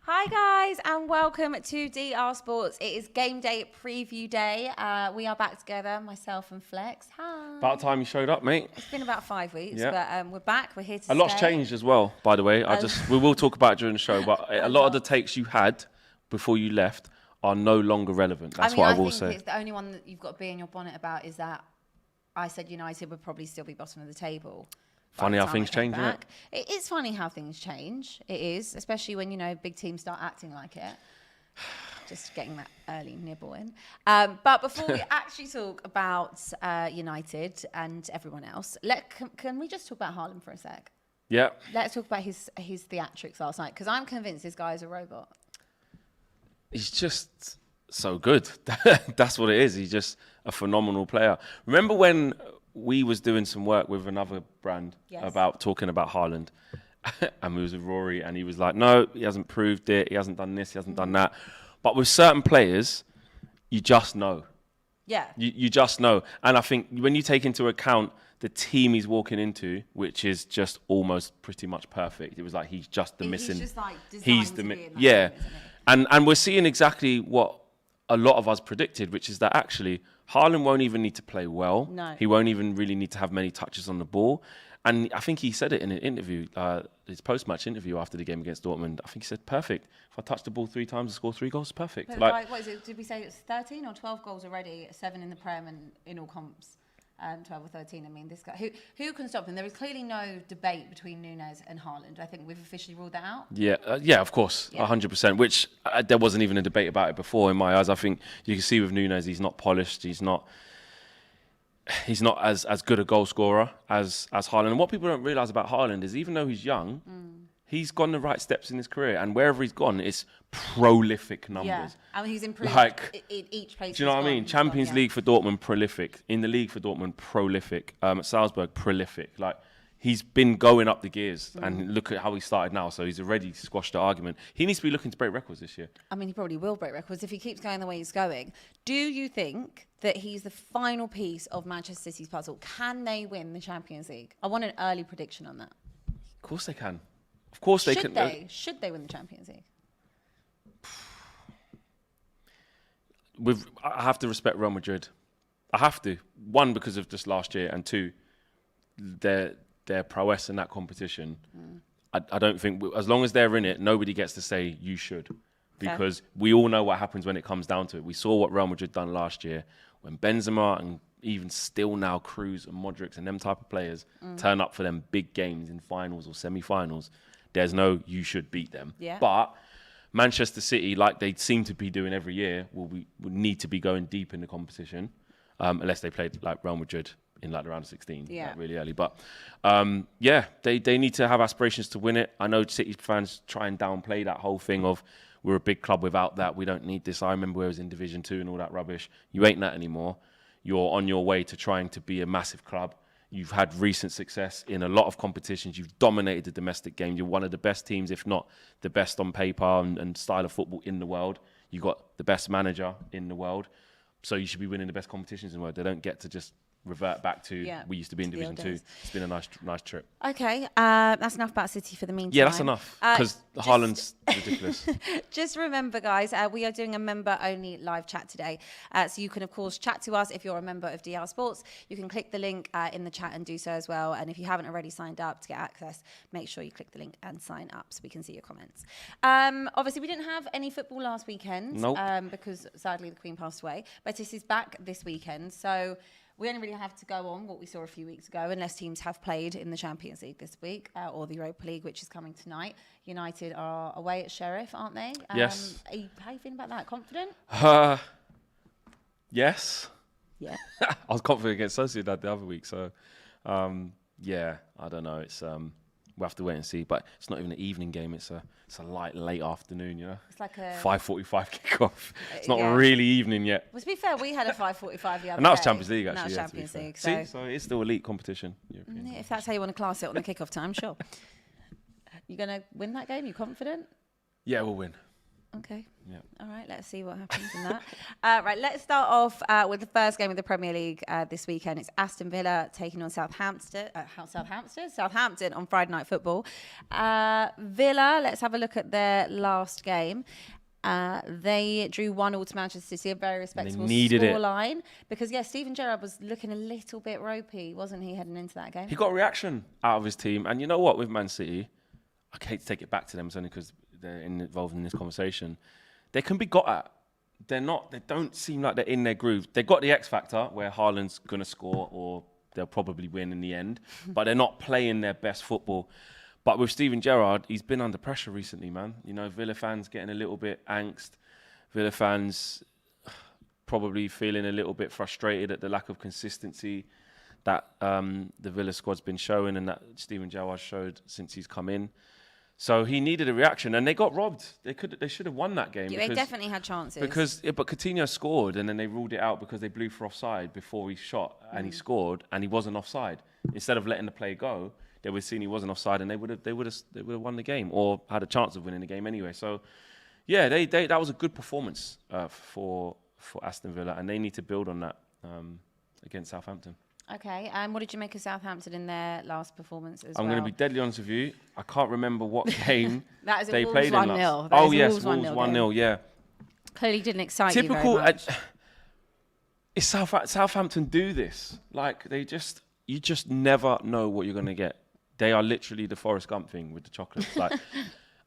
Hi guys, and welcome to DR Sports. It is game day preview day. We are back together, myself and Flex. Hi. About time you showed up, mate. It's been about 5 weeks, Yeah. but we're back. We're here to A lot's changed as well, by the way. We will talk about it during the show, but a lot of the takes you had before you left are no longer relevant. That's what I will say. It's the only one that you've got to be in your bonnet about is that I said United would probably still be bottom of the table. Funny how things change, isn't it? It is funny how things change. It is, especially when, big teams start acting like it. Just getting that early nibble in. But before we actually talk about United and everyone else, can we just talk about Haaland for a sec? Yeah. Let's talk about his theatrics last night, because I'm convinced this guy is a robot. He's just so good. That's what it is. He's just a phenomenal player. Remember when we was doing some work with another brand about talking about Haaland, and we was with Rory, and he was like, no, he hasn't proved it, he hasn't done this, he hasn't done that. But with certain players, you just know. Yeah. You just know. And I think when you take into account the team he's walking into, which is just almost pretty much perfect, it was like he's just the missing. He's just like designed to be in that team, isn't he? And we're seeing exactly what a lot of us predicted, which is that actually Haaland won't even need to play well. No. He won't even really need to have many touches on the ball. And I think he said it in an interview, his post-match interview after the game against Dortmund. I think he said, perfect. If I touch the ball 3 times and score 3 goals, perfect. But like, what is it? Did we say it's 13 or 12 goals already? 7 in the Prem and in all comps. 12 or 13. I mean, this guy, who can stop him? There is clearly no debate between Nunes and Haaland. I think we've officially ruled that out. Yeah, of course, 100%. Which there wasn't even a debate about it before in my eyes. I think you can see with Nunes, he's not polished. He's not as good a goal scorer as Haaland. And what people don't realise about Haaland is even though he's young, he's gone the right steps in his career. And wherever he's gone, it's prolific numbers. Yeah, I mean, he's improved in each place. Do you know what I mean? Champions League for Dortmund, prolific. In the league for Dortmund, prolific. At Salzburg, prolific. Like, he's been going up the gears. And look at how he started now. So he's already squashed the argument. He needs to be looking to break records this year. I mean, he probably will break records if he keeps going the way he's going. Do you think that he's the final piece of Manchester City's puzzle? Can they win the Champions League? I want an early prediction on that. Of course they can. Of course they can. Should they win the Champions League? I have to respect Real Madrid. I have to. 1, because of just last year, and 2, their prowess in that competition. I don't think, as long as they're in it, nobody gets to say you should. Because we all know what happens when it comes down to it. We saw what Real Madrid done last year when Benzema and even still now Cruz and Modric and them type of players turn up for them big games in finals or semi-finals. There's no you should beat them. Yeah. But Manchester City, like they seem to be doing every year, would need to be going deep in the competition, unless they played like Real Madrid in like the round of 16, like really early. But they need to have aspirations to win it. I know City fans try and downplay that whole thing of we're a big club without that. We don't need this. I remember I was in Division 2 and all that rubbish. You ain't that anymore. You're on your way to trying to be a massive club. You've had recent success in a lot of competitions. You've dominated the domestic game. You're one of the best teams, if not the best on paper and style of football in the world. You've got the best manager in the world. So you should be winning the best competitions in the world. They don't get to just revert back to we used to be in Division 2. It's been a nice trip. Okay, that's enough about City for the meantime. Yeah, that's enough, because Haaland's ridiculous. Just remember, guys, we are doing a member-only live chat today. So you can, of course, chat to us if you're a member of DR Sports. You can click the link in the chat and do so as well. And if you haven't already signed up to get access, make sure you click the link and sign up so we can see your comments. Obviously, we didn't have any football last weekend because, sadly, the Queen passed away. Betis is back this weekend, so we only really have to go on what we saw a few weeks ago, unless teams have played in the Champions League this week or the Europa League, which is coming tonight. United are away at Sheriff, aren't they? Yes. How are you feeling about that? Confident? Yes. Yeah. I was confident against Sociedad the other week, so I don't know. It's we'll have to wait and see. But it's not even an evening game. It's a late afternoon. You know. It's like a 5:45 kickoff. It's not really evening yet. Well, to be fair, we had a 5:45 the other day. And that was Champions League actually. That was Champions League. So it's still elite competition. European. If that's how you want to class it on the kickoff time, sure. You gonna win that game? You confident? Yeah, we'll win. Okay. Yeah. All right, let's see what happens in that. Right, let's start off with the first game of the Premier League this weekend. It's Aston Villa taking on Southampton on Friday Night Football. Villa, let's have a look at their last game. They drew 1-1 to Manchester City, a very respectable scoreline. Because, Steven Gerrard was looking a little bit ropey, wasn't he, heading into that game? He got a reaction out of his team. And you know what, with Man City, I hate to take it back to them, it's only because they're involved in this conversation. They can be got at. They don't seem like they're in their groove. They got the X factor where Haaland's going to score or they'll probably win in the end, but they're not playing their best football. But with Steven Gerrard, he's been under pressure recently, man. You know, Villa fans getting a little bit angst. Villa fans probably feeling a little bit frustrated at the lack of consistency that the Villa squad's been showing and that Steven Gerrard showed since he's come in. So he needed a reaction, and they got robbed. They should have won that game. Yeah, they definitely had chances. But Coutinho scored, and then they ruled it out because they blew for offside before he shot, and he scored, and he wasn't offside. Instead of letting the play go, they would have seen he wasn't offside, and they would have won the game or had a chance of winning the game anyway. So, yeah, that was a good performance for Aston Villa, and they need to build on that against Southampton. Okay, and what did you make of Southampton in their last performance as I'm going to be deadly honest with you. I can't remember what game they Wolves played in. 1-0. Oh, yes, Wolves 1-0, yeah. Clearly didn't excite you very much. It's Southampton do this. Like, you just never know what you're going to get. They are literally the Forrest Gump thing with the chocolates. Like,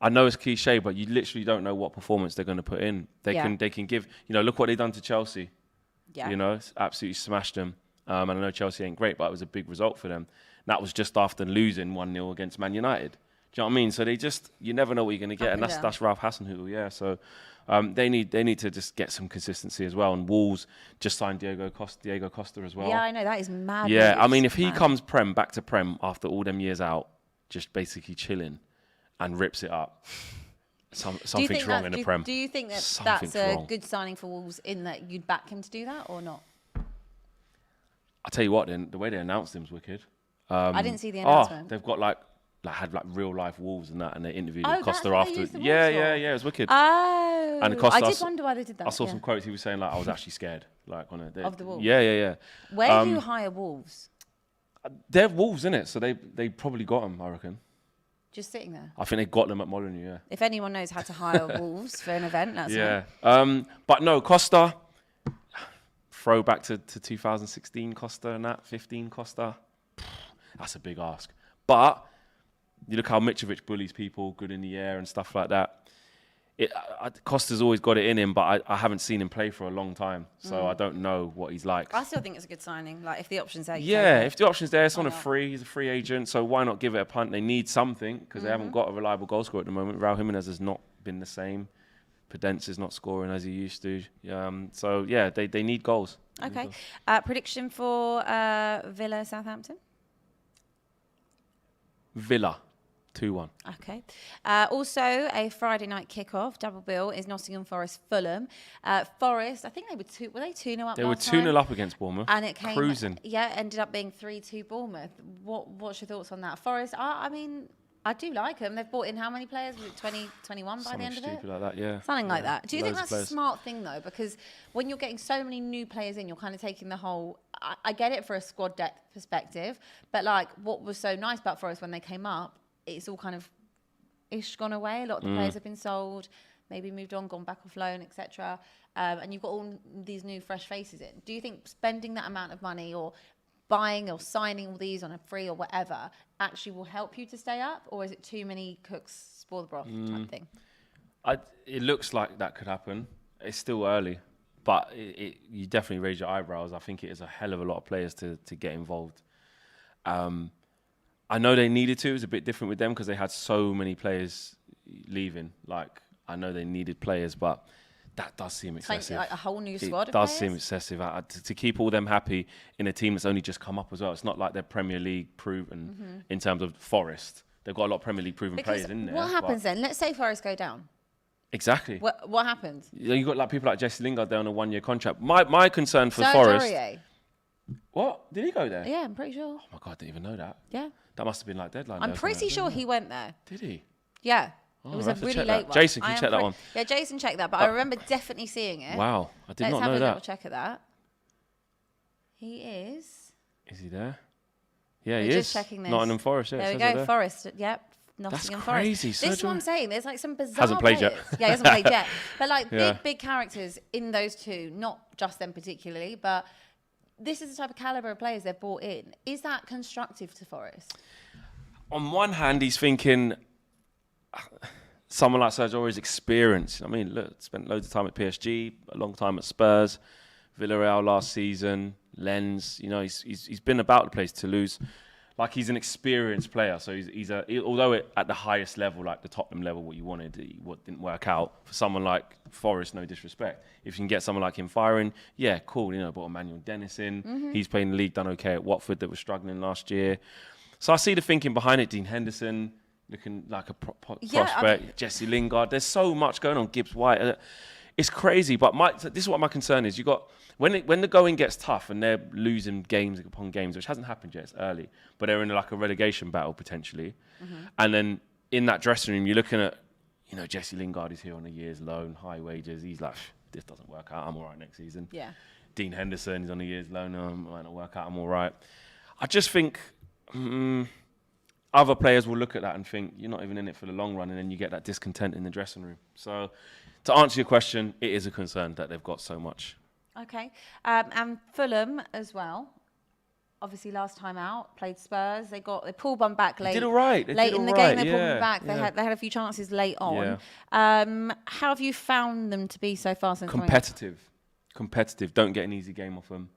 I know it's cliche, but you literally don't know what performance they're going to put in. They can give, look what they've done to Chelsea. Yeah. It's absolutely smashed them. And I know Chelsea ain't great, but it was a big result for them. That was just after losing 1-0 against Man United. Do you know what I mean? So you never know what you're going to get, and that's Ralph Hasenhüttl, yeah. So they need to just get some consistency as well. And Wolves just signed Diego Costa as well. Yeah, I know, that is mad. Yeah, I mean, if he comes back to Prem after all them years out, just basically chilling and rips it up, something's wrong in the Prem. Do you think that's a good signing for Wolves in that you'd back him to do that or not? I'll tell you what, then the way they announced him was wicked. I didn't see the announcement. They've got had real life Wolves and that, and they interviewed Costa after. It was wicked. Oh, and Costa, I did wonder why they did that. I saw some quotes. He was saying I was actually scared, of the Wolves. Yeah. Where do you hire Wolves? They're Wolves, innit? So they probably got them, I reckon. Just sitting there. I think they got them at Molineux. Yeah. If anyone knows how to hire Wolves for an event, that's But no, Costa. Throwback to 2016 Costa and that 15 Costa. That's a big ask. But you look how Mitrovic bullies people, good in the air and stuff like that. Costa's always got it in him, but I haven't seen him play for a long time, so I don't know what he's like. I still think it's a good signing. Like, if the option's there, if the option's there, it's on a free. He's a free agent, so why not give it a punt? They need something because they haven't got a reliable goal scorer at the moment. Raul Jimenez has not been the same. Podence is not scoring as he used to. They need goals. Okay. Prediction for Villa Southampton? Villa, 2-1. Okay. Also, a Friday night kickoff, double bill, is Nottingham Forest Fulham. Forest, I think were they 2-0 up? They were 2-0 up against Bournemouth. And it came cruising. Yeah, ended up being 3-2 Bournemouth. What's your thoughts on that? Forest, I mean, I do like them. They've bought in how many players? Was it 20, 21 by the end of it? Something like that, yeah. Something like that. Do you think that's a smart thing, though? Because when you're getting so many new players in, you're kind of taking the whole... I get it for a squad depth perspective, but what was so nice about Forest when they came up, it's all kind of gone away. A lot of the players have been sold, maybe moved on, gone back off loan, etc. And you've got all these new fresh faces in. Do you think spending that amount of money or buying or signing all these on a free or whatever actually will help you to stay up, or is it too many cooks spoil the broth type thing? It looks like that could happen. It's still early, but you definitely raise your eyebrows. I think it is a hell of a lot of players to get involved. I know they needed to. It was a bit different with them because they had so many players leaving. I know they needed players, but that does seem excessive. Like a whole new squad. It does seem excessive. To keep all them happy in a team that's only just come up as well. It's not like they're Premier League proven in terms of Forest. They've got a lot of Premier League proven players in there. What happens then? Let's say Forest go down. Exactly. What happens? You've got people like Jesse Lingard there on a 1-year contract. My concern for Forest... Aurier. What? Did he go there? Yeah, I'm pretty sure. Oh my God, I didn't even know that. Yeah. That must have been deadline. I'm pretty sure he went there. Did he? Yeah. Oh, it was a have to really check late that. one. Jason, can you check that one? Yeah, Jason checked that, but I remember definitely seeing it. Wow, I did not know Let's have a that. little check of that. He is. Is he there? Yeah, We're he just is. checking this. Nottingham Forest. Yeah, There we it says go, it there. Forest. Yep. Nottingham Forest. Crazy. This is what I'm saying. There's like some bizarre Hasn't played players. yet. Yeah, he hasn't played yet. But like Yeah. big characters in those two, not just them particularly, but this is the type of caliber of players they've brought in. Is that constructive to Forest? On one hand, he's thinking someone like Sergio Aurier's experience. I mean, look, spent loads of time at PSG, a long time at Spurs, Villarreal last season, Lens. You know, he's been about the place. Toulouse. Like, he's an experienced player, so although at the highest level, like the Tottenham level, what you wanted, what didn't work out. For someone like Forest, no disrespect, if you can get someone like him firing, yeah, cool. You know, brought Emmanuel Dennis in. He's playing the league, done okay at Watford, that was struggling last year. So I see the thinking behind it. Dean Henderson looking like a prospect. Jesse Lingard. There's so much going on. Gibbs White. It's crazy. But this is what my concern is. You got. When the going gets tough and they're losing games upon games, which hasn't happened yet, it's early, but they're in like a relegation battle potentially, and then in that dressing room, you're looking at, you know, Jesse Lingard is here on a year's loan, high wages. He's like, this doesn't work out. I'm all right next season. Yeah. Dean Henderson is on a year's loan. Might not work out. I'm all right. I just think other players will look at that and think you're not even in it for the long run, and then you get that discontent in the dressing room. So, to answer your question, it is a concern that they've got so much. Okay. And Fulham as well. Obviously, last time out, played Spurs. They pulled one back late. They did all right. Late in the game, they pulled one back. Yeah. They had a few chances late on. Yeah. How have you found them to be so far since Competitive. Don't get an easy game off them.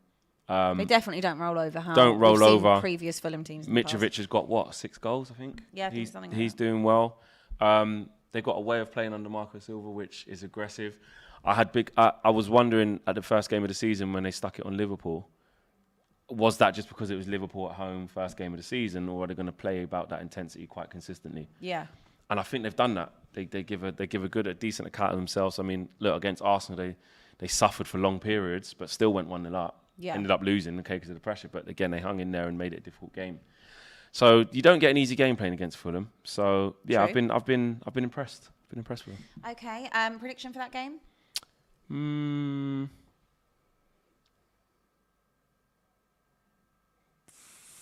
They definitely don't roll over. Don't roll over. Previous Fulham teams. Mitrovic has got what, 6 goals, I think. Yeah, I think something like he's doing well. They've got a way of playing under Marco Silva, which is aggressive. I was wondering at the first game of the season when they stuck it on Liverpool, was that just because it was Liverpool at home, first game of the season, or are they going to play about that intensity quite consistently? Yeah. And I think they've done that. They give a decent account of themselves. I mean, look, against Arsenal, they suffered for long periods, but still went 1-0 up. Yeah. Ended up losing, okay, because of the pressure. But again, they hung in there and made it a difficult game. So you don't get an easy game playing against Fulham. So yeah, True. I've been impressed. Been impressed with them. Okay. Prediction for that game?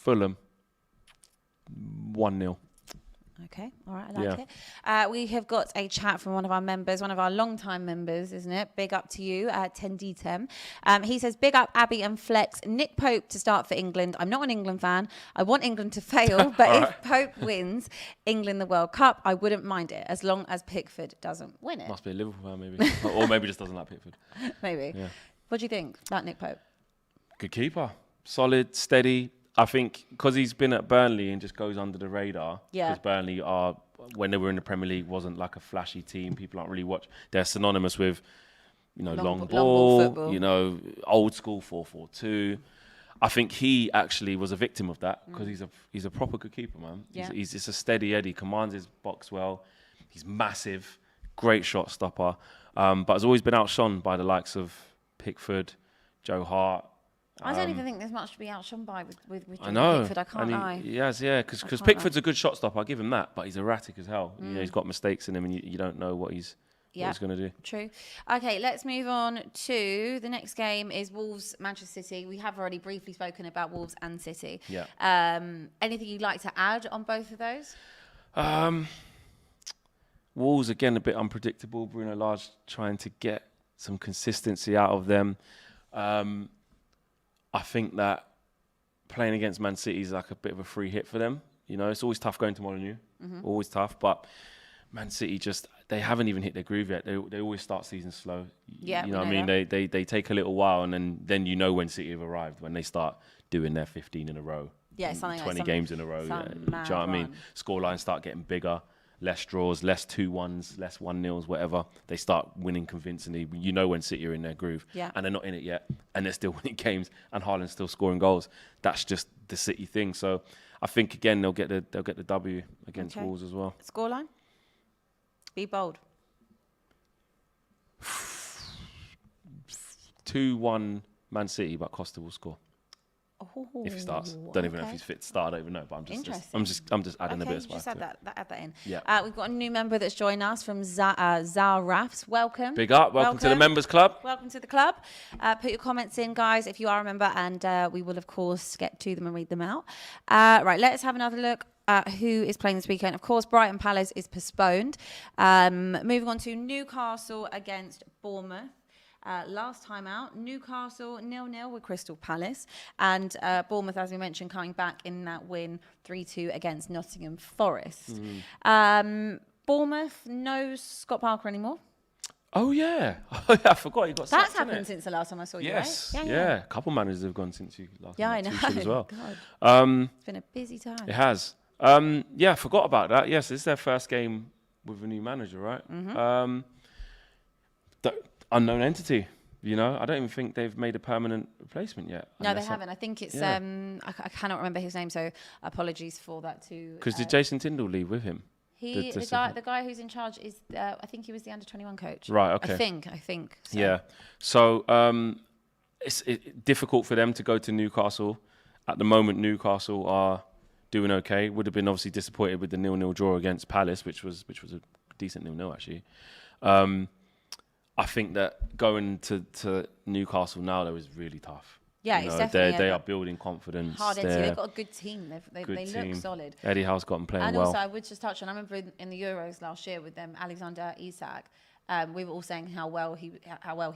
Fulham 1-0. Okay, all right, I like it. We have got a chat from one of our members, one of our long-time members, isn't it? Big up to you, 10D10. He says, big up Abbi and Flex. Nick Pope to start for England. I'm not an England fan. I want England to fail, but if Pope wins England the World Cup, I wouldn't mind it, as long as Pickford doesn't win it. Must be a Liverpool fan, maybe. Or maybe just doesn't like Pickford. Maybe. Yeah. What do you think about Nick Pope? Good keeper. Solid, steady. I think because he's been at Burnley and just goes under the radar. Yeah. Because Burnley when they were in the Premier League, wasn't like a flashy team. People aren't really watch. They're synonymous with, you know, long ball football. You know, old school 4-4-2. I think he actually was a victim of that because he's a proper good keeper, man. Yeah. He's just a steady Eddie. Commands his box well. He's massive, great shot stopper, but has always been outshone by the likes of Pickford, Joe Hart. I don't even think there's much to be outshone by with I know. Pickford. I can't lie. Yes, yeah, because Pickford's a good shot stopper. I'll give him that, but he's erratic as hell. You know, he's got mistakes in him, and you don't know what he's going to do. True. Okay, let's move on to the next game. Is Wolves Manchester City. We have already briefly spoken about Wolves and City. Yeah. Anything you'd like to add on both of those? Wolves again a bit unpredictable. Bruno Lage trying to get some consistency out of them. I think that playing against Man City is like a bit of a free hit for them. You know, it's always tough going to Molineux, always tough. But Man City they haven't even hit their groove yet. They always start seasons slow. Yeah, you know what I mean? They take a little while, and then you know when City have arrived, when they start doing their 15 in a row. Yeah, 20 games in a row. Yeah. Do you know what I mean? Scorelines start getting bigger. Less draws, less 2-1s, less 1-0s, whatever. They start winning convincingly. You know when City are in their groove. Yeah. And they're not in it yet. And they're still winning games. And Haaland's still scoring goals. That's just the City thing. So I think, again, they'll get the W against Wolves as well. Scoreline? Be bold. 2-1 Man City, but Costa will score. if he starts. Don't even know if he's fit to start. I don't even know, but I'm just adding a bit of spice. Just add that in. Yeah. We've got a new member that's joined us from Rafs. Welcome. Big up. Welcome to the members club. Welcome to the club. Put your comments in, guys, if you are a member, and we will of course get to them and read them out. Right, let's have another look at who is playing this weekend. Of course, Brighton Palace is postponed. Moving on to Newcastle against Bournemouth. Last time out, Newcastle 0-0 with Crystal Palace, and Bournemouth, as we mentioned, coming back in that win 3-2 against Nottingham Forest. Bournemouth knows Scott Parker anymore. Oh yeah, I forgot he got sacked. That's happened since the last time I saw you. Yes, right? Yeah. A couple managers have gone since you last. Yeah, I know. As well. God. It's been a busy time. It has. I forgot about that. Yes, it's their first game with a new manager, right? Unknown entity, I don't even think they've made a permanent replacement yet. No, they haven't. I think it's I cannot remember his name, so apologies for that too. Because did Jason Tindall leave with him? The guy who's in charge is I think he was the under-21 coach. Right. Okay. I think. So. Yeah. So it's difficult for them to go to Newcastle. At the moment, Newcastle are doing okay. Would have been obviously disappointed with the 0-0 draw against Palace, which was a decent 0-0 actually. I think that going to Newcastle now though is really tough. Yeah, it's definitely. They are building confidence. Hard entity. They've got a good team. They look solid. Eddie Howe's got them playing well. And also, I would just touch on. I remember in the Euros last year with them, Alexander Isak. We were all saying how well he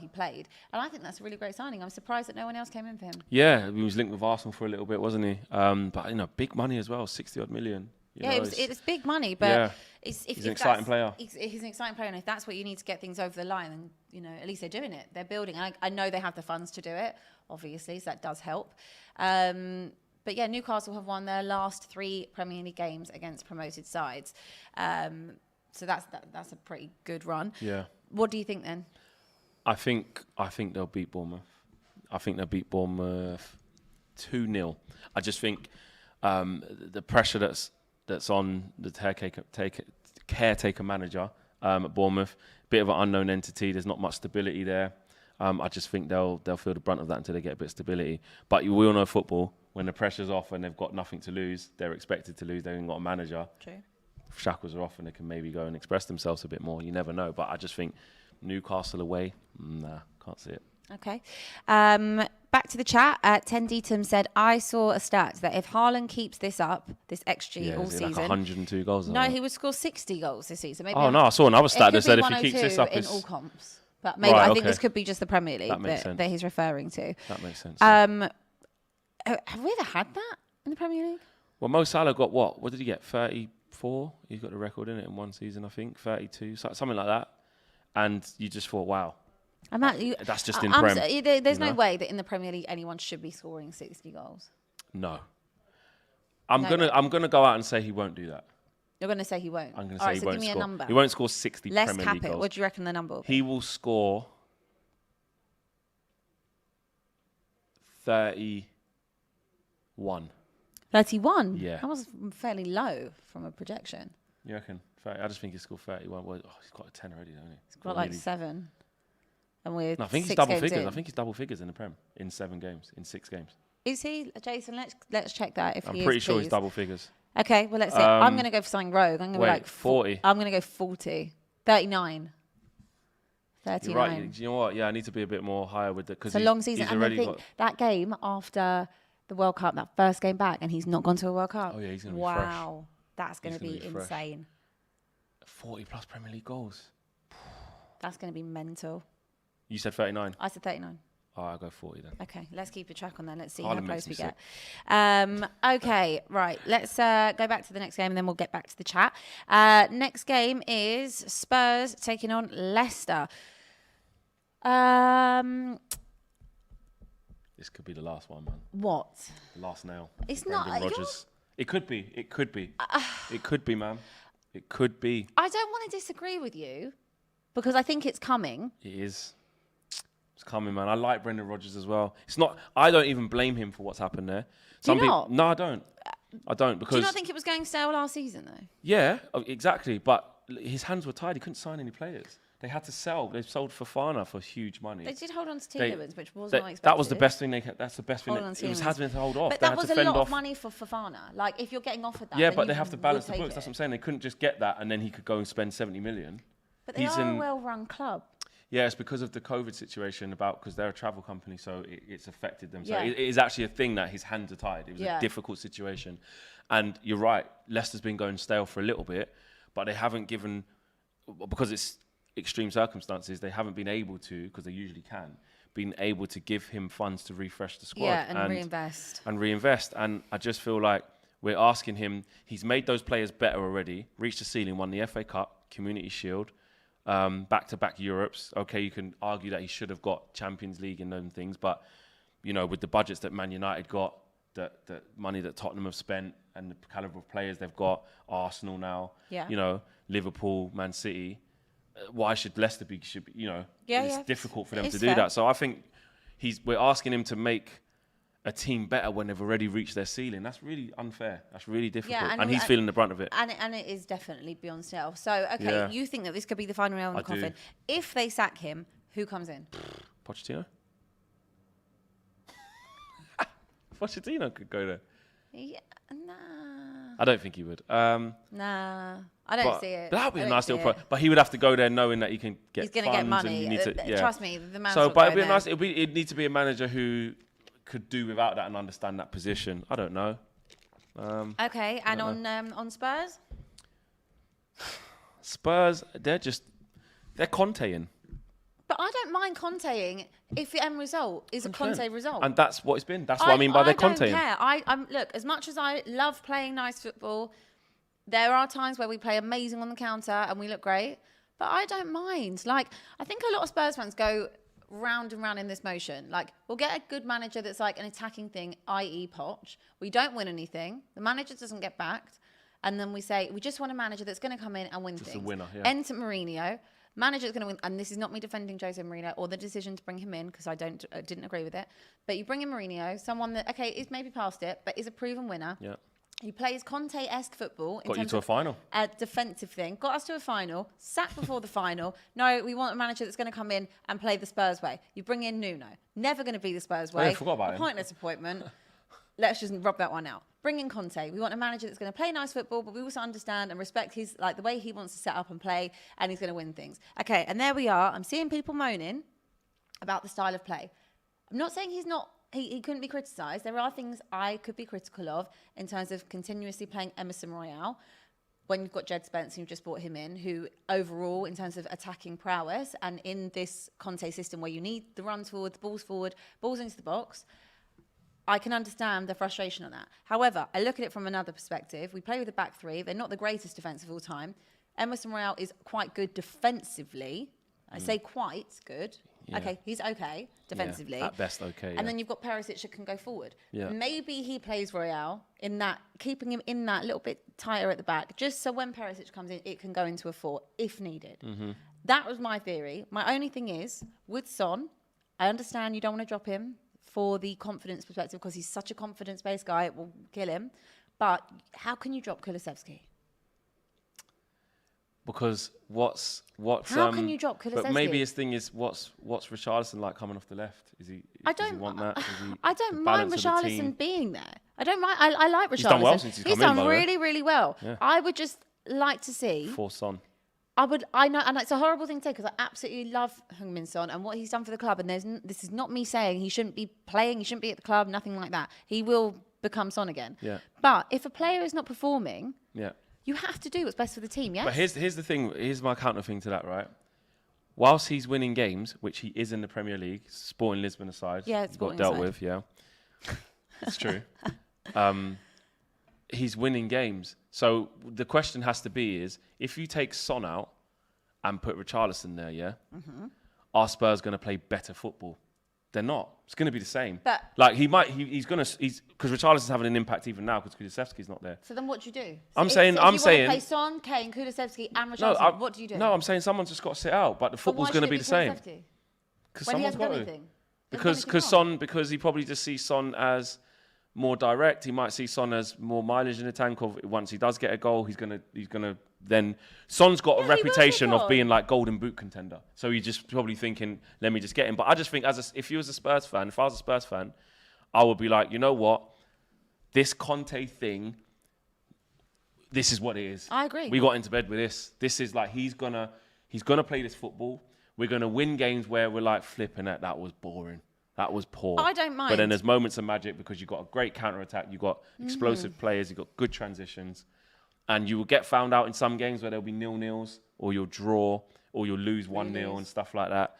played, and I think that's a really great signing. I'm surprised that no one else came in for him. Yeah, he was linked with Arsenal for a little bit, wasn't he? But big money as well, 60-odd million. It's big money, but he's an exciting player. He's an exciting player, and if that's what you need to get things over the line, then at least they're doing it. They're building. And I know they have the funds to do it, obviously, so that does help. But yeah, Newcastle have won their last 3 Premier League games against promoted sides, so that's a pretty good run. Yeah. What do you think then? I think they'll beat Bournemouth. I think they'll beat Bournemouth 2-0. I just think the pressure that's on the caretaker manager at Bournemouth, bit of an unknown entity. There's not much stability there. I just think they'll feel the brunt of that until they get a bit of stability. But you will know football, when the pressure's off and they've got nothing to lose, they're expected to lose. They haven't got a manager. True. Shackles are off and they can maybe go and express themselves a bit more. You never know. But I just think Newcastle away, can't see it. Okay. Back to the chat. 10 Detum said, I saw a stat that if Haaland keeps this up, this XG all season. Like 102 goals. No, he would score 60 goals this season. Maybe I saw another stat that said if he keeps this up, in all comps. But maybe I think this could be just the Premier League that he's referring to. That makes sense. Have we ever had that in the Premier League? Well, Mo Salah got what? What did he get? 34? He's got the record in it in one season, I think. 32, something like that. And you just thought, wow. That's just in Prem. There's no way that in the Premier League anyone should be scoring 60 goals. No. I'm gonna go out and say he won't do that. You're gonna say he won't. I'm gonna say he won't give me score. A number. He won't score 60 Let's Premier cap League it. goals. What do you reckon the number will be? He will score 31. 31? Yeah. That was fairly low from a projection. You reckon? I just think he scored 31. Well, he's got a 10 already, hasn't he? He's got like 7. And we're I think he's double figures. I think he's double figures in the Prem in 7 games, in 6 games. Is he, Jason? Let's check that. If I'm he is, pretty sure please. he's double figures. Okay, well let's see. I'm going to go for something rogue. I'm going to go like 40. I'm going to go 40, 39. 39. You're right. You know what? Yeah, I need to be a bit more higher with it because it's a long season. And I think that game after the World Cup, that first game back, and he's not gone to a World Cup. Oh yeah, he's going to be fresh. Wow, that's going to be insane. 40 plus Premier League goals. That's going to be mental. You said 39? I said 39. Oh, I'll go 40 then. Okay, let's keep a track on that. Let's see how close we get. Okay, right. Let's go back to the next game and then we'll get back to the chat. Next game is Spurs taking on Leicester. This could be the last one, man. What? The last nail. It's Brendan not. Rodgers. It could be. It could be. It could be, man. It could be. I don't want to disagree with you because I think it's coming. It is. It's coming, man. I like Brendan Rodgers as well. It's not. I don't even blame him for what's happened there. Do you not? No, I don't. I don't because. Do you not think it was going stale last season though? Yeah, exactly. But his hands were tied. He couldn't sign any players. They had to sell. They sold Fofana for huge money. They did hold on to Tielemans, which was not expected. That was the best thing that's the best thing. It was had to hold off. But that was a lot of money for Fofana. Like, if you're getting offered that, yeah, then but they have to balance the books. It. That's what I'm saying. They couldn't just get that and then he could go and spend 70 million. But they are a well-run club. Yeah, it's because of the COVID situation because they're a travel company, so it's affected them. So Yeah. it is actually a thing that his hands are tied. It was a difficult situation. And you're right, Leicester's been going stale for a little bit, but they haven't given, because it's extreme circumstances, they haven't been able to, because they usually can, been able to give him funds to refresh the squad. Yeah, and reinvest. And I just feel like we're asking him, he's made those players better already, reached the ceiling, won the FA Cup, Community Shield, back-to-back Europes. Okay, you can argue that he should have got Champions League and them things, but, you know, with the budgets that Man United got, the money that Tottenham have spent, and the calibre of players they've got, Arsenal now, you know, Liverpool, Man City, why should Leicester be, it's difficult for them to do that. So I think we're asking him to make a team better when they've already reached their ceiling. That's really unfair. That's really difficult. And he's feeling the brunt of it. And it is definitely beyond self. So, okay, you think that this could be the final nail in the coffin. If they sack him, who comes in? Pochettino? Pochettino could go there. Yeah, nah. I don't think he would. Nah, I don't see it. That would be a nice little but he would have to go there knowing that he can get. He's going to get money. Trust me, the man's So, but it'd be nice. It'd need to be a manager who could do without that and understand that position. I don't know. Okay, and on Spurs. Spurs, they're Conte'ing. But I don't mind Conte'ing if the end result is 100%. A Conte result. And that's what it's been. That's what I mean by their Conte'ing. I don't care. Look, as much as I love playing nice football, there are times where we play amazing on the counter and we look great. But I don't mind. Like, I think a lot of Spurs fans go round and round in this motion. Like, we'll get a good manager that's like an attacking thing, i.e. Poch. We don't win anything. The manager doesn't get backed. And then we say, we just want a manager that's going to come in and win things. Just a winner, yeah. Enter Mourinho. Manager's going to win, and this is not me defending Jose Mourinho or the decision to bring him in because I didn't agree with it. But you bring in Mourinho, someone that is maybe past it, but is a proven winner. Yeah. He plays Conte-esque football. Got you to a final. A defensive thing. Got us to a final. Sacked before the final. No, we want a manager that's going to come in and play the Spurs way. You bring in Nuno. Never going to be the Spurs way. I forgot about him. Pointless appointment. Let's just rub that one out. Bring in Conte. We want a manager that's going to play nice football, but we also understand and respect his the way he wants to set up and play, and he's going to win things. Okay, and there we are. I'm seeing people moaning about the style of play. I'm not saying he's not. He couldn't be criticised. There are things I could be critical of in terms of continuously playing Emerson Royale. When you've got Jed Spence, and you've just brought him in, who overall, in terms of attacking prowess, and in this Conte system where you need the runs forward, the balls into the box, I can understand the frustration on that. However, I look at it from another perspective. We play with a back three. They're not the greatest defence of all time. Emerson Royale is quite good defensively. I say quite good. Yeah. Okay, he's okay defensively. Yeah, at best okay. And then you've got Perisic that can go forward. Yeah. Maybe he plays Royale in that, keeping him in that little bit tighter at the back, just so when Perisic comes in, it can go into a 4 if needed. Mm-hmm. That was my theory. My only thing is, with Son, I understand you don't want to drop him for the confidence perspective because he's such a confidence-based guy, it will kill him. But how can you drop Kulusevski? Because what's how can you drop Kulusevski? But maybe his thing is what's Richarlison like coming off the left? Does he want that? I don't mind Richarlison being there. I don't mind. I like Richarlison. He's done well since he's come in. He's done really, really well. Yeah. I would just like to see for Son. I know, and it's a horrible thing to say because I absolutely love Heung-min Son and what he's done for the club. And this is not me saying he shouldn't be playing, he shouldn't be at the club, nothing like that. He will become Son again. Yeah. But if a player is not performing, yeah, you have to do what's best for the team. Yes. But here's the thing. Here's my counter thing to that, right? Whilst he's winning games, which he is in the Premier League, Sporting Lisbon aside, got dealt with. Yeah, it's true. He's winning games. So the question has to be is, if you take Son out and put Richarlison there, are Spurs going to play better football? They're not. It's going to be the same. But like he's because Richarlison's having an impact even now because Kulusevski's not there. So then what do you do? I'm saying you play Son, Kane, Kulusevski and Richarlison, what do you do? No, I'm saying someone's just got to sit out, but the football's going to be the same. Because someone's got to. Because he probably just sees Son as more direct. He might see Son as more mileage in the tank. Of once he does get a goal, he's gonna then. Son's got a reputation of being like golden boot contender. So you're just probably thinking, let me just get him. But I just think if I was a Spurs fan, I would be like, you know what, this Conte thing. This is what it is. I agree. We got into bed with this. This is like he's gonna play this football. We're gonna win games where we're like flipping it. That was boring. That was poor. I don't mind. But then there's moments of magic because you've got a great counter attack. You've got explosive players. You've got good transitions, and you will get found out in some games where there'll be 0-0s, or you'll draw, or you'll lose 1-0 and stuff like that.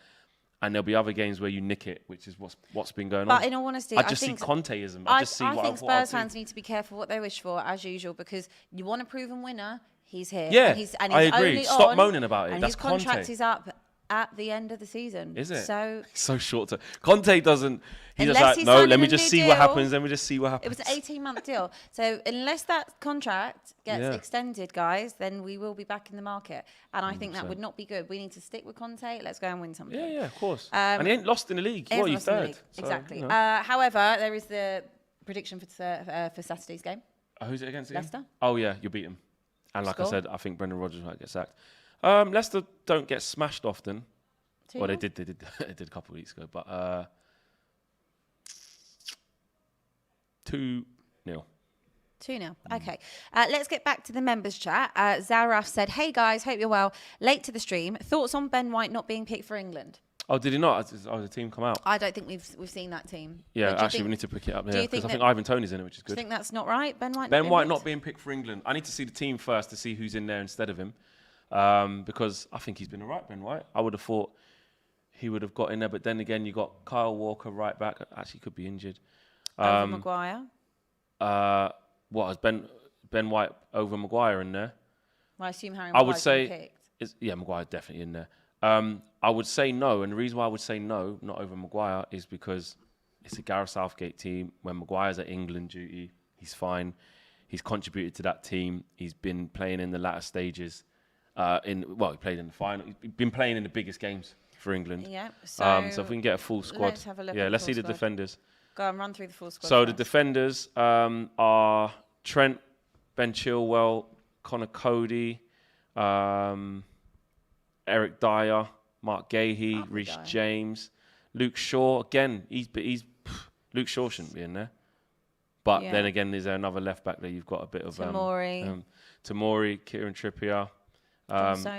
And there'll be other games where you nick it, which is what's been going on. But in all honesty, I just see Conteism. I think Spurs fans need to be careful what they wish for, as usual, because you want a proven winner. He's here. Yeah, and he's I agree. Only Stop moaning about it. And That's his contract Conte. is up at the end of the season. Is it? So it's so short term. Conte doesn't. He's just Unless like, he's no, let signing me a just new see what deal. happens. Let me just see what happens. it was an 18-month deal. So unless that contract gets extended, guys, then we will be back in the market. And I think that would not be good. We need to stick with Conte. Let's go and win something. Yeah, of course. And he ain't lost in the league. Well, he's third. So, exactly. You know. However, there is the prediction for Saturday's game. Who's it against again? Leicester. Oh, yeah, you'll beat him. And like Score? I said, I think Brendan Rodgers might get sacked. Leicester don't get smashed often. Well, they did a couple of weeks ago, but 2-0. 2-0. Okay. Let's get back to the members chat. Zaraf said, "Hey guys, hope you're well. Late to the stream. Thoughts on Ben White not being picked for England?" Oh, did he not? The team come out? I don't think we've seen that team. Yeah, actually, we need to pick it up here because I think Ivan Toney's in it, which is good. Do you think that's not right? Ben White not being picked for England. I need to see the team first to see who's in there instead of him, because I think he's been all right, Ben White. I would have thought he would have got in there, but then again, you got Kyle Walker right back. Actually, could be injured. Over Maguire. What has Ben White over Maguire in there? Well, I assume Harry. I would say, Maguire definitely in there. I would say no, and the reason why I would say no, not over Maguire, is because it's a Gareth Southgate team. When Maguire's at England duty, he's fine. He's contributed to that team. He's been playing in the latter stages. He played in the final. He's been playing in the biggest games for England. Yeah. So if we can get a full squad, let's have a look. let's see the defenders. Go and run through the full squad. So first. the defenders are Trent, Ben Chilwell, Connor Cody, Eric Dyer, Mark Gahey, Reece James, Luke Shaw. Again, Luke Shaw shouldn't be in there. But then again, is there another left back there? You've got a bit of Tamori, Kieran Trippier,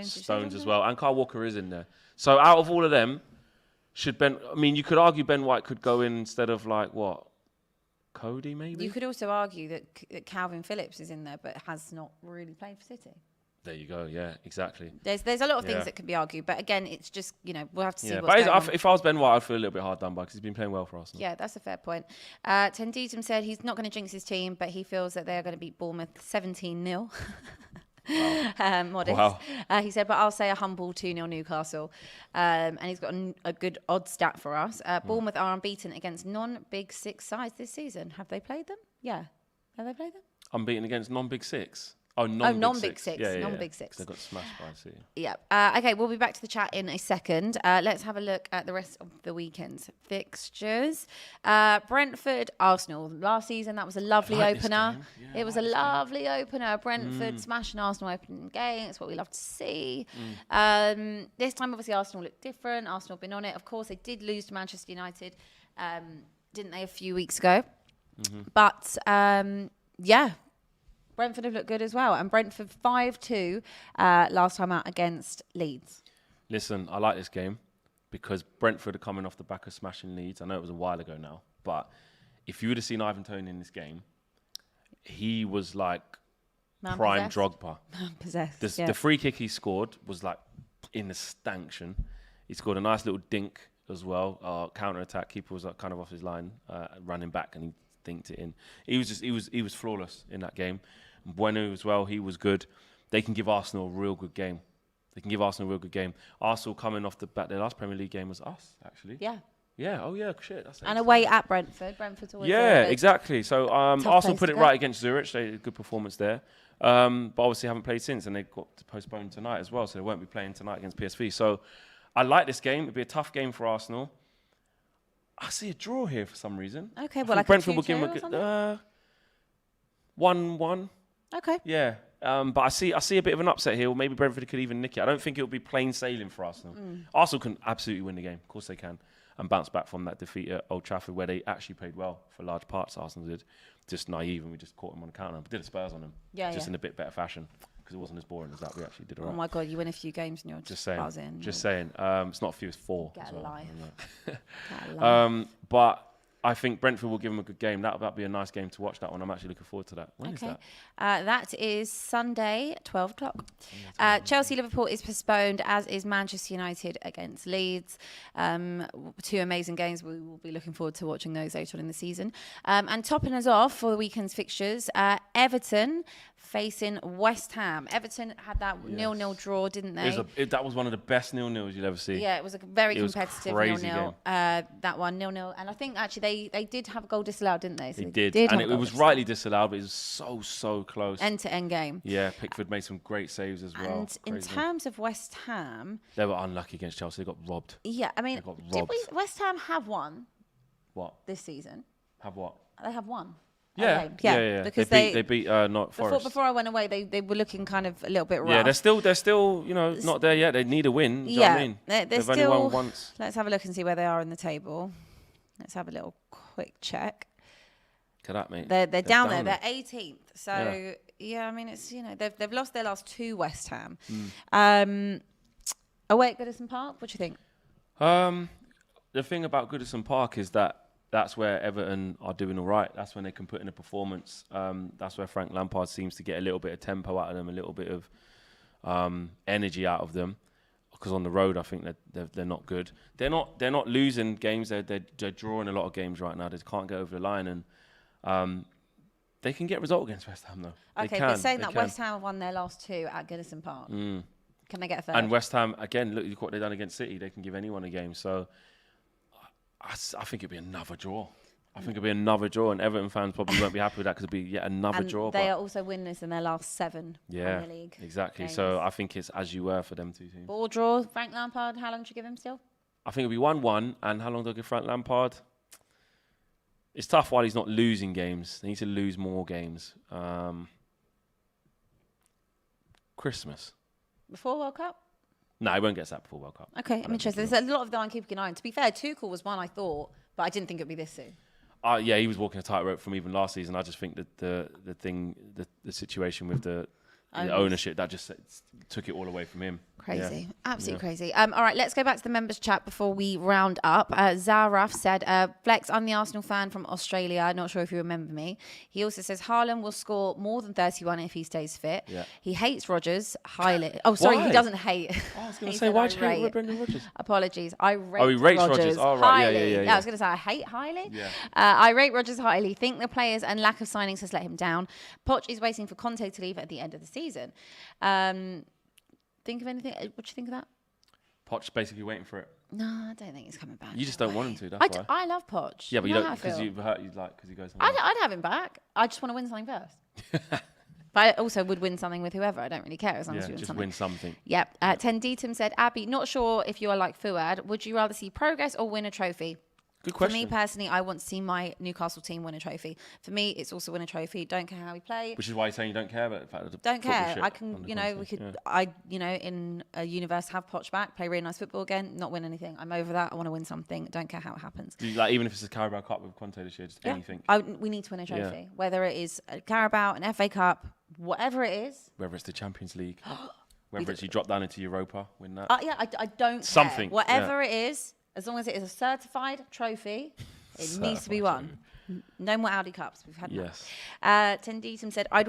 Stones as well, and Kyle Walker is in there. So out of all of them, you could argue Ben White could go in instead of Cody maybe? You could also argue that Calvin Phillips is in there, but has not really played for City. There you go. Yeah, exactly. There's a lot of things that can be argued, but again, it's just we'll have to see. If I was Ben White, I'd feel a little bit hard done by because he's been playing well for Arsenal. Yeah, that's a fair point. Tendidum said he's not going to jinx his team, but he feels that they are going to beat Bournemouth 17-0. Wow. Modest. Wow. He said, but I'll say a humble 2-0 Newcastle. And he's got a good odd stat for us. Bournemouth are unbeaten against non-Big Six sides this season. Have they played them? Yeah. Have they played them? Unbeaten against non-Big Six? Non-Big Six. Non-Big Six. They got smashed by City. Yeah. Okay, we'll be back to the chat in a second. Let's have a look at the rest of the weekend's fixtures. Brentford, Arsenal. Last season, that was a lovely opener. Yeah, it was a lovely opener. Brentford smashing Arsenal opening game. It's what we love to see. This time, obviously, Arsenal looked different. Arsenal have been on it. Of course, they did lose to Manchester United, didn't they, a few weeks ago? But, Brentford have looked good as well. And Brentford 5-2 last time out against Leeds. Listen, I like this game because Brentford are coming off the back of smashing Leeds. I know it was a while ago now, but if you would have seen Ivan Toney in this game, he was like prime Drogba. Possessed. The free kick he scored was like in the stanchion. He scored a nice little dink as well. Counter-attack. Keeper was kind of off his line, running back, and he dinked it in. He was flawless in that game. Bueno as well, he was good. They can give Arsenal a real good game. Arsenal coming off the back, their last Premier League game was us, actually. Yeah. Yeah, oh yeah, shit. And away at Brentford. Brentford's always exactly. So Arsenal put it right against Zurich. They had a good performance there. But obviously haven't played since, and they got to postpone tonight as well, so they won't be playing tonight against PSV. So I like this game. It'll be a tough game for Arsenal. I see a draw here for some reason. Okay, I well, like Brentford a 2-2 will give them or a something? good 1-1. Okay. Yeah. But I see a bit of an upset here. Or maybe Brentford could even nick it. I don't think it'll be plain sailing for Arsenal. Arsenal can absolutely win the game. Of course they can. And bounce back from that defeat at Old Trafford where they actually played well for large parts. Arsenal did. Just naive and we just caught them on the counter. We did a Spurs on them. Just in a bit better fashion. Because it wasn't as boring as that. We actually did all right. Oh my God, you win a few games and you're just saying. buzzing. Just saying. It's not a few, it's 4. Get as a well. life. Get a life. But I think Brentford will give them a good game. That'll be a nice game to watch, that one. I'm actually looking forward to that. When is that? That is Sunday, 12 o'clock. Chelsea-Liverpool is postponed, as is Manchester United against Leeds. 2 amazing games. We will be looking forward to watching those later on in the season. And topping us off for the weekend's fixtures, Everton facing West Ham. Everton had that 0-0 draw, didn't they? That was one of the best 0-0s you'll ever see. Yeah, it was a very competitive 0-0. That one, 0-0. And I think actually they did have a goal disallowed, didn't they? So they did. And it was rightly disallowed, but it was so close. End-to-end game. Yeah, Pickford made some great saves as well. And in terms of West Ham... They were unlucky against Chelsea. They got robbed. Yeah, I mean, did West Ham have one? What? This season? Have what? They have one. Yeah. Because they beat not Forest. Before I went away, they were looking kind of a little bit rough. Yeah, they're still not there yet. They need a win. Do you know what I mean? They've only won once. Let's have a look and see where they are in the table. Let's have a little quick check. Look at that, mate. They're down there. They're 18th. So I mean, it's they've lost their last 2 West Ham. Away at Goodison Park. What do you think? The thing about Goodison Park is that's where Everton are doing all right. That's when they can put in a performance. That's where Frank Lampard seems to get a little bit of tempo out of them, a little bit of energy out of them. Because on the road, I think that they're not good. They're not losing games. They're drawing a lot of games right now. They can't get over the line, and they can get a result against West Ham though. Okay, but saying that West Ham have won their last 2 at Goodison Park, can they get a third? And West Ham again. Look what they've done against City. They can give anyone a game. So I think it'd be another draw. I think it'll be another draw, and Everton fans probably won't be happy with that because it'll be yet another draw. They are also winners in their last 7 Premier League. Exactly. games. So I think it's as you were for them 2 teams. Ball draw. Frank Lampard. How long should you give him still? I think it'll be 1-1, and how long do I give Frank Lampard? It's tough while he's not losing games. They need to lose more games. Christmas. Before World Cup? No, he won't get that before World Cup. Okay, I'm interested. There's a lot of that I'm keeping an eye on. To be fair, Tuchel was one I thought, but I didn't think it would be this soon. Yeah, he was walking a tightrope from even last season. I just think that the situation with the ownership, that just took it all away from him. Crazy. Absolutely crazy. All right, let's go back to the members chat before we round up. Zaraf said, Flex, I'm the Arsenal fan from Australia. Not sure if you remember me. He also says, Haaland will score more than 31 if he stays fit. Yeah. He hates Rodgers highly. Oh, sorry, Why? he doesn't hate. I was going to say, why do you hate Brendan Rodgers? Apologies. I rate he rates Rodgers. Oh, right. highly. Yeah. I was going to say, I hate highly. Yeah. I rate Rodgers highly. Think the players and lack of signings has let him down. Poch is waiting for Conte to leave at the end of the season. Think of anything? What do you think of that? Poch's basically waiting for it. No, I don't think he's coming back. You just don't want him to. That's why. I love Poch. Yeah, but you don't because he goes. I'd have him back. I just want to win something first. But I also would win something with whoever. I don't really care as long as you win something. Yep. Tenditum said, Abby, not sure if you are like Fuad. Would you rather see progress or win a trophy? Good question. For me personally, I want to see my Newcastle team win a trophy. For me, it's also win a trophy. Don't care how we play. Which is why you're saying you don't care about the fact that don't care. I can, we could. In a universe, have Poch back, play really nice football again, not win anything. I'm over that. I want to win something. Don't care how it happens. Even if it's a Carabao Cup with Conte this year, just anything. We need to win a trophy, whether it is a Carabao, an FA Cup, whatever it is. Whether it's the Champions League, whether it's you drop down into Europa, win that. I don't something. Care. Whatever it is. As long as it is a certified trophy, it needs to be won. No more Audi Cups. We've had that. Tenditum said, I'd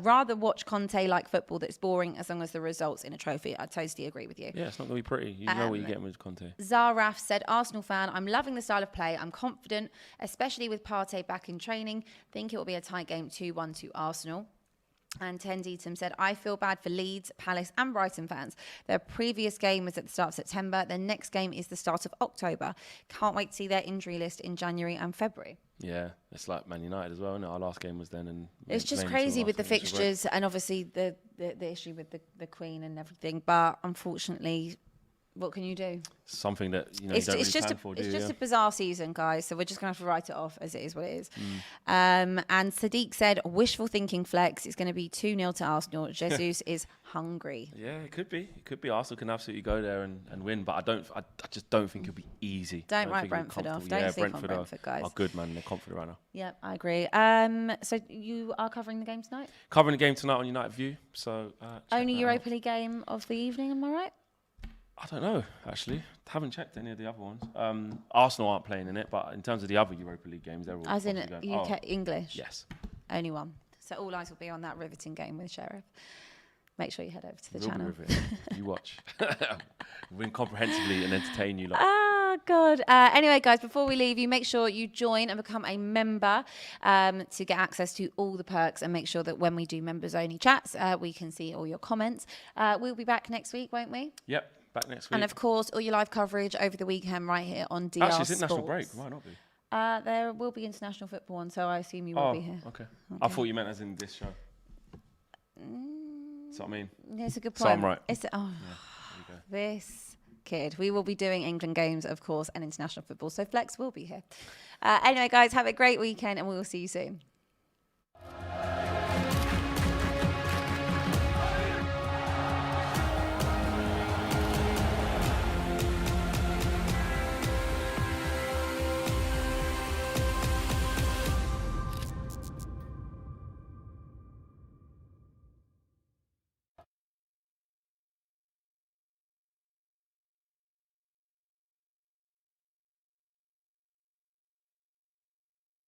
rather watch Conte like football that's boring as long as the results in a trophy. I totally agree with you. Yeah, it's not going to be pretty. You know what you're getting with Conte. Zaraf said, Arsenal fan, I'm loving the style of play. I'm confident, especially with Partey back in training. Think it will be a tight game 2-1 to Arsenal. And Tenditum said, I feel bad for Leeds, Palace and Brighton fans. Their previous game was at the start of September. Their next game is the start of October. Can't wait to see their injury list in January and February. Yeah, it's like Man United as well, isn't it? Our last game was then. And it's just crazy with the fixtures and obviously the issue with the Queen and everything. But unfortunately, What can you do? Something that you It's don't really just plan for, do it's you? just a bizarre season, guys. So we're just gonna have to write it off as it is what it is. And Sadiq said, wishful thinking flex. It's going to be 2-0 to Arsenal. Jesus is hungry. Yeah, it could be. It could be. Arsenal can absolutely go there and win, but I just don't think it'll be easy. Don't write Brentford off. Don't sleep on Brentford, guys. Are good, man. They're confident right now. Yeah, I agree. So you are covering the game tonight? Covering the game tonight on United View. So only Europa League game of the evening, am I right? I don't know, actually. Haven't checked any of the other ones. Arsenal aren't playing in it, but in terms of the other Europa League games, they're all as in going. UK English. Yes. Only one. So all eyes will be on that riveting game with Sheriff. Make sure you head over to the We'll channel. You watch. Win comprehensively and entertain you lot. Oh, God. Anyway, guys, before we leave you, make sure you join and become a member to get access to all the perks, and make sure that when we do members-only chats, we can see all your comments. We'll be back next week, won't we? Yep, back next week. And, of course, all your live coverage over the weekend right here on DR Actually, it's Sports. international break. Why not be? There will be international football on, so I assume you will be here. Okay. I thought you meant as in this show. That's what I mean. Yeah, it's a good point. So I'm right. There you go. This kid. We will be doing England games, of course, and international football, so Flex will be here. Anyway, guys, have a great weekend, and we will see you soon.